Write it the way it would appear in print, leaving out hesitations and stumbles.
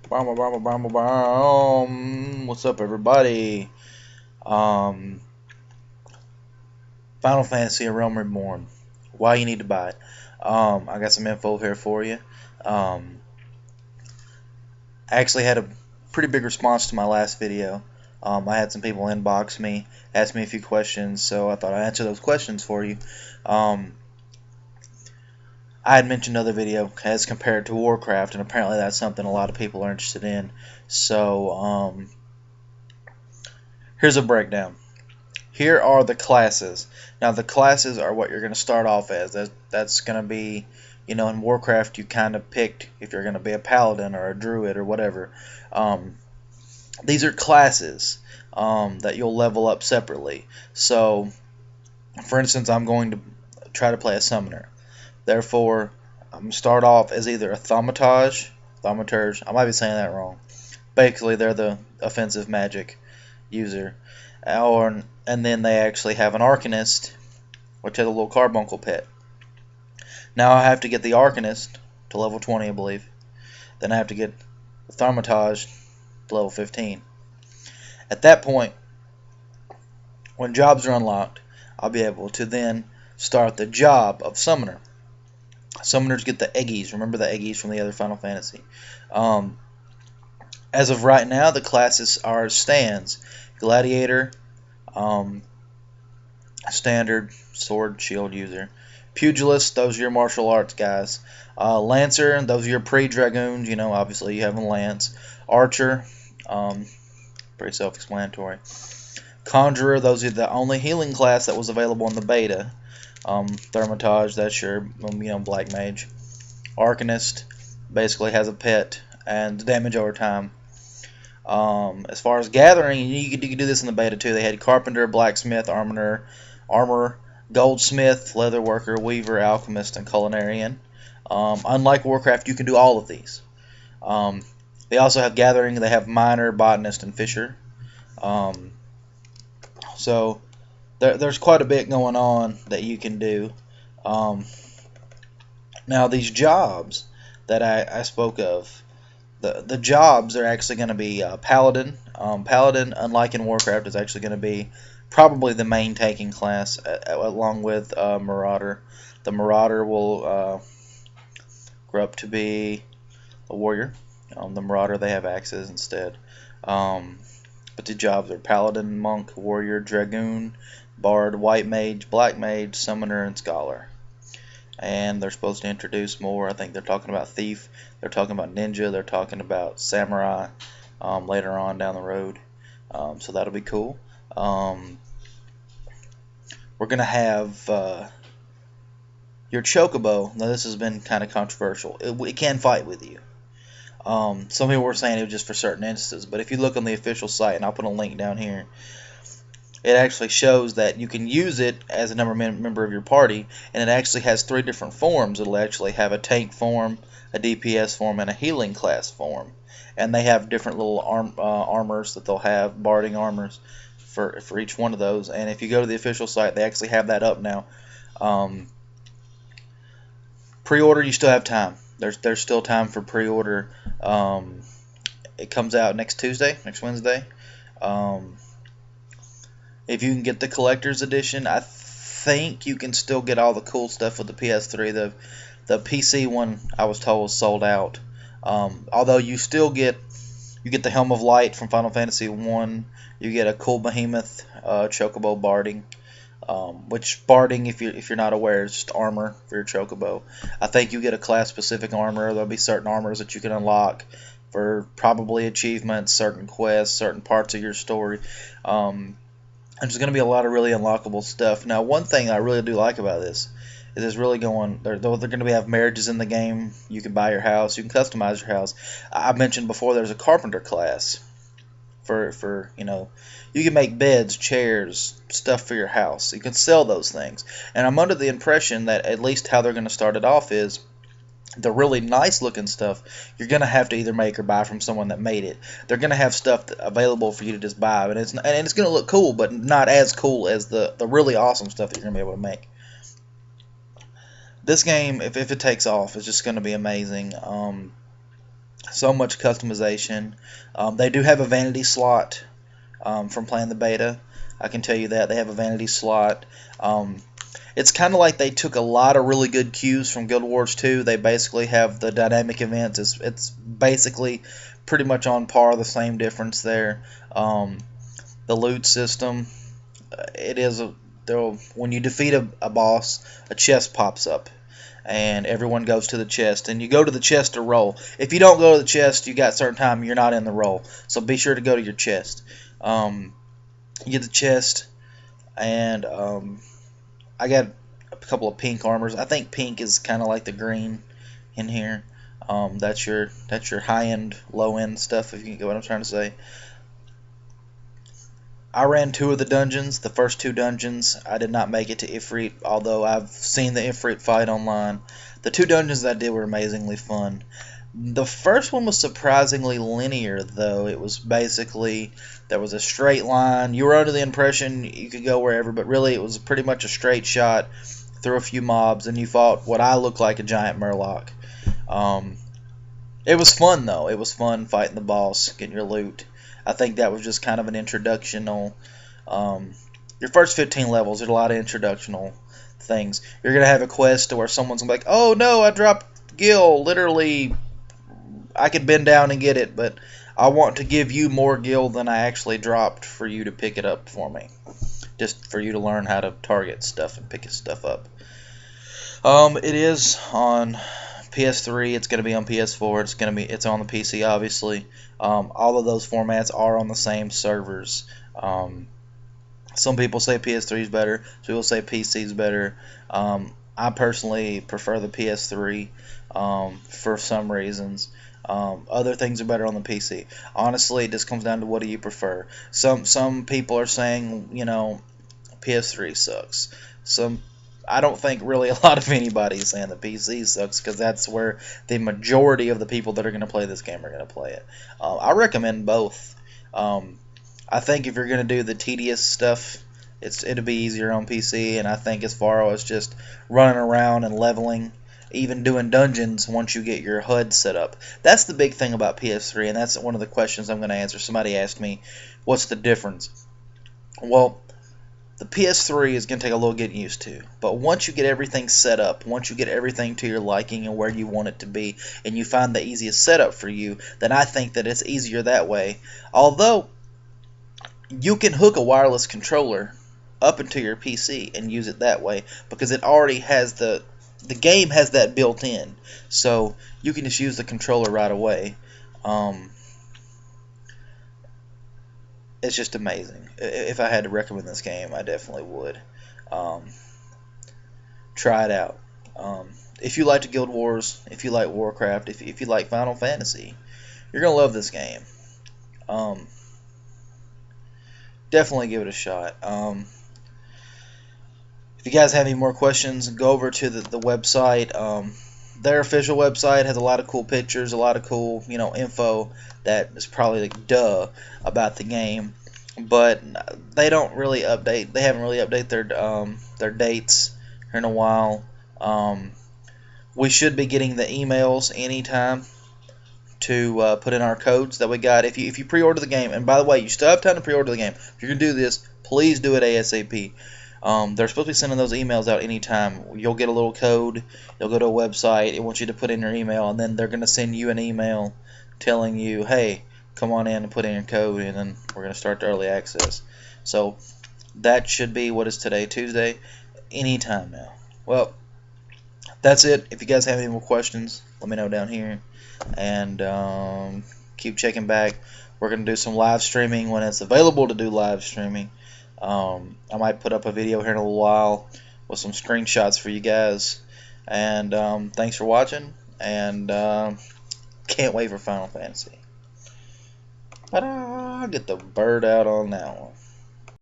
Bam, bam, bam, bam. What's up, everybody? Um, Final Fantasy: A Realm Reborn. Why you need to buy it? I got some info here for you. Um, I actually had a pretty big response to my last video. I had some people inbox me, ask me a few questions, so I thought I'd answer those questions for you. Um, I had mentioned another video as compared to Warcraft, and apparently that's something a lot of people are interested in. So, here's a breakdown. Here are the classes. Now the classes are what you're going to start off as. That's going to be, in Warcraft you kind of picked if you're going to be a paladin or a druid or whatever. Um, these are classes that you'll level up separately. So, for instance, I'm going to try to play a summoner. Therefore, I'm going to start off as either a thaumaturge, I might be saying that wrong. Basically, they're the offensive magic user. And then they actually have an Arcanist, which has a little carbuncle pet. Now I have to get the Arcanist to level 20, I believe. Then I have to get the Thaumaturge to level 15. At that point, when jobs are unlocked, I'll be able to then start the job of Summoner. Summoners get the Eggies. Remember the Eggies from the other Final Fantasy. As of right now, the classes are stands. Gladiator, standard sword shield user. Pugilist, those are your martial arts guys. Lancer, those are your pre-dragoons. Obviously you have a lance. Archer, pretty self-explanatory. Conjurer, those are the only healing class that was available in the beta. Thermatage, that's your black mage. Arcanist basically has a pet and damage over time. As far as gathering, you can do this in the beta too. They had carpenter, blacksmith, armor, goldsmith, leatherworker, weaver, alchemist, and culinarian. Unlike Warcraft, you can do all of these. They also have gathering. They have miner, botanist, and fisher. So there's quite a bit going on that you can do. Now these jobs that I spoke of, the jobs are actually going to be Paladin. Paladin, unlike in Warcraft, is actually going to be probably the main taking class, along with Marauder. The Marauder will grow up to be a warrior. The Marauder, they have axes instead. But the jobs are Paladin, Monk, Warrior, Dragoon, Bard, White Mage, Black Mage, Summoner, and Scholar. And they're supposed to introduce more. I think they're talking about Thief, they're talking about Ninja, they're talking about Samurai later on down the road. So that'll be cool. We're going to have your Chocobo. Now this has been kind of controversial. It can fight with you. Some people were saying it was just for certain instances, but if you look on the official site, and I'll put a link down here, it actually shows that you can use it as a member of your party, and it actually has 3 different forms. It'll actually have a tank form, a DPS form, and a healing class form. And they have different little armors that they'll have, barding armors for each one of those. And if you go to the official site, they actually have that up now. Pre-order, you still have time. There's still time for pre-order. It comes out next Wednesday. If you can get the collector's edition, I think you can still get all the cool stuff with the PS3. The PC one, I was told, was sold out. Although you still get the Helm of Light from Final Fantasy 1. You get a cool behemoth chocobo barding. Which barding, if you're not aware, is just armor for your chocobo. I think you get a class specific armor. There'll be certain armors that you can unlock for probably achievements, certain quests, certain parts of your story. There's going to be a lot of really unlockable stuff. Now, one thing I really do like about this is it's really going. They're going to have marriages in the game. You can buy your house. You can customize your house. I mentioned before there's a carpenter class for you can make beds, chairs, stuff for your house. You can sell those things. And I'm under the impression that at least how they're going to start it off is the really nice looking stuff you're going to have to either make or buy from someone that made it. They're going to have stuff available for you to just buy, and it's going to look cool, but not as cool as the really awesome stuff that you're going to be able to make. This game, if it takes off, is just going to be amazing. So much customization. They do have a vanity slot from playing the beta. I can tell you that they have a vanity slot. It's kind of like they took a lot of really good cues from Guild Wars 2. They basically have the dynamic events. It's basically pretty much on par, the same difference there. The loot system, it is when you defeat a boss, a chest pops up, and everyone goes to the chest, and you go to the chest to roll. If you don't go to the chest, you got certain time, you're not in the roll. So be sure to go to your chest. You get the chest, and I got a couple of pink armors. I think pink is kind of like the green in here. That's your high end, low end stuff, if you get what I'm trying to say. I ran 2 of the dungeons. The first 2 dungeons, I did not make it to Ifrit, although I've seen the Ifrit fight online. The 2 dungeons I did were amazingly fun. The first one was surprisingly linear, though. It was basically, there was a straight line. You were under the impression you could go wherever, but really it was pretty much a straight shot through a few mobs, and you fought what I looked like a giant murloc. It was fun, though. It was fun fighting the boss, getting your loot. I think that was just kind of an introductional. Your first 15 levels, there's a lot of introductional things. You're going to have a quest to where someone's going to be like, oh no, I dropped gil. Literally, I could bend down and get it, but I want to give you more gil than I actually dropped for you to pick it up for me. Just for you to learn how to target stuff and pick stuff up. It is on PS3, it's going to be on PS4, it's on the PC, obviously. All of those formats are on the same servers. Some people say PS3 is better, some people say PC is better. I personally prefer the PS3 for some reasons. Other things are better on the PC. Honestly, it just comes down to what do you prefer. Some people are saying, PS3 sucks. I don't think really a lot of anybody is saying the PC sucks, because that's where the majority of the people that are going to play this game are going to play it. I recommend both. I think if you're going to do the tedious stuff, it'll be easier on PC, and I think as far as just running around and leveling, even doing dungeons once you get your HUD set up. That's the big thing about PS3, and that's one of the questions I'm going to answer. Somebody asked me, what's the difference? Well, the PS3 is going to take a little getting used to, but once you get everything set up, once you get everything to your liking and where you want it to be, and you find the easiest setup for you, then I think that it's easier that way. Although, you can hook a wireless controller up into your PC and use it that way, because it already has the game has that built in, so you can just use the controller right away. It's just amazing. If I had to recommend this game, I definitely would. Try it out. If you like Guild Wars, if you like Warcraft, if you like Final Fantasy, you're going to love this game. Definitely give it a shot. If you guys have any more questions, go over to the website. Their official website has a lot of cool pictures, a lot of cool, info that is probably like duh about the game, but they don't really update. They haven't really updated their dates here in a while. We should be getting the emails anytime to put in our codes that we got. If you pre-order the game, and by the way, you still have time to pre-order the game. If you're gonna do this, please do it ASAP. They're supposed to be sending those emails out anytime. You'll get a little code. You'll go to a website. It wants you to put in your email, and then they're going to send you an email telling you, hey, come on in and put in your code, and then we're going to start the early access. So that should be, what is today, Tuesday? Anytime now. Well, that's it. If you guys have any more questions, let me know down here. And keep checking back. We're going to do some live streaming when it's available to do live streaming. I might put up a video here in a little while with some screenshots for you guys. And thanks for watching. And can't wait for Final Fantasy. Ta-da! Get the bird out on that one.